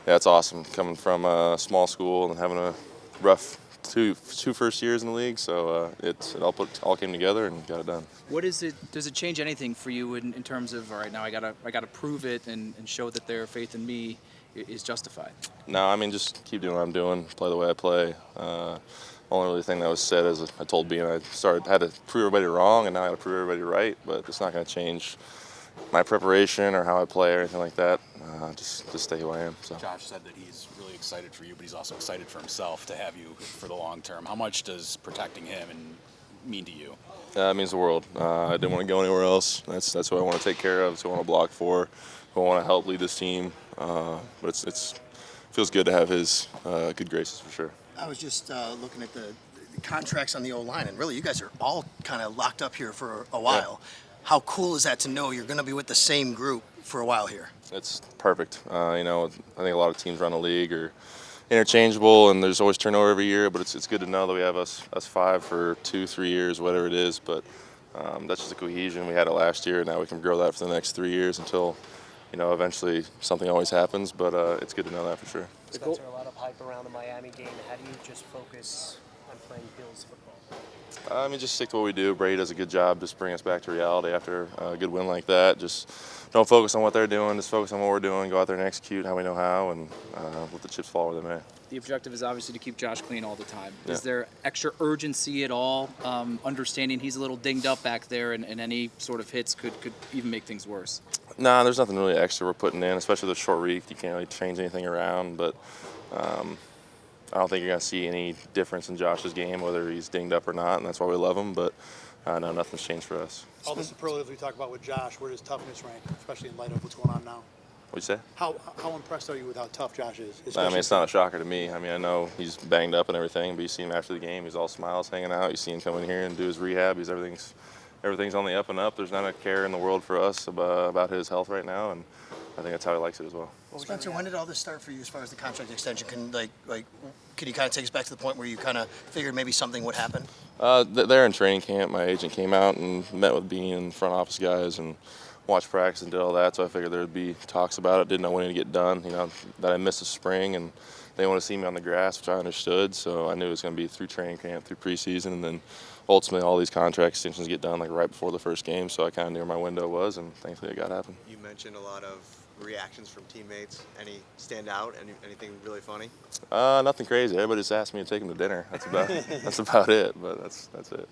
Yeah, it's awesome coming from a small school and having a rough two first years in the league. So it all came together and got it done. What is it? Does it change anything for you in terms of, all right, now I gotta prove it and show that their faith in me is justified? No, I mean just keep doing what I'm doing, play the way I play. Only really thing that was said is I told Bean I had to prove everybody wrong, and now I got to prove everybody right. But it's not going to change my preparation or how I play or anything like that. Just stay who I am. So. Josh said that he's really excited for you, but he's also excited for himself to have you for the long term. How much does protecting him mean to you? It means the world. I didn't want to go anywhere else. That's what I want to take care of. That's what I want to block for. I want to help lead this team. But it feels good to have his good graces for sure. I was just looking at the contracts on the O-line, and really, you guys are all kind of locked up here for a while. Yeah. How cool is that to know you're going to be with the same group for a while here? It's perfect. I think a lot of teams around the league are interchangeable, and there's always turnover every year. But it's good to know that we have us five for 2-3 years, whatever it is. But that's just the cohesion. We had it last year, and now we can grow that for the next 3 years until eventually something always happens. But it's good to know that for sure. Spencer, a lot of hype around the Miami game. How do you just focus on playing Bills football? Just stick to what we do. Brady does a good job just bringing us back to reality after a good win like that. Just don't focus on what they're doing. Just focus on what we're doing. Go out there and execute how we know how, and let the chips fall where they may. The objective is obviously to keep Josh clean all the time. Yeah. Is there extra urgency at all, understanding he's a little dinged up back there, and any sort of hits could even make things worse? Nah, there's nothing really extra we're putting in, especially the short week. You can't really change anything around, but I don't think you're going to see any difference in Josh's game, whether he's dinged up or not, and that's why we love him. But no, nothing's changed for us. All the superlatives we talk about with Josh, where does toughness rank, especially in light of what's going on now? What'd you say? How impressed are you with how tough Josh is? I mean, it's not a shocker to me. I mean, I know he's banged up and everything, but you see him after the game, he's all smiles, hanging out. You see him come in here and do his rehab. Everything's on the up and up. There's not a care in the world for us about his health right now, and I think that's how he likes it as well. Spencer, when did all this start for you as far as the contract extension? Can you kind of take us back to the point where you kind of figured maybe something would happen? There in training camp, my agent came out and met with Bean and front office guys and watched practice and did all that. So I figured there would be talks about it. Didn't know when it'd get done. That I missed the spring, and they want to see me on the grass, which I understood. So I knew it was going to be through training camp, through preseason, and then ultimately all these contract extensions get done like right before the first game. So I kind of knew where my window was, and thankfully it got to happen. You mentioned a lot of reactions from teammates. Any stand out? Anything really funny? Nothing crazy. Everybody just asked me to take them to dinner. That's about it. But that's it.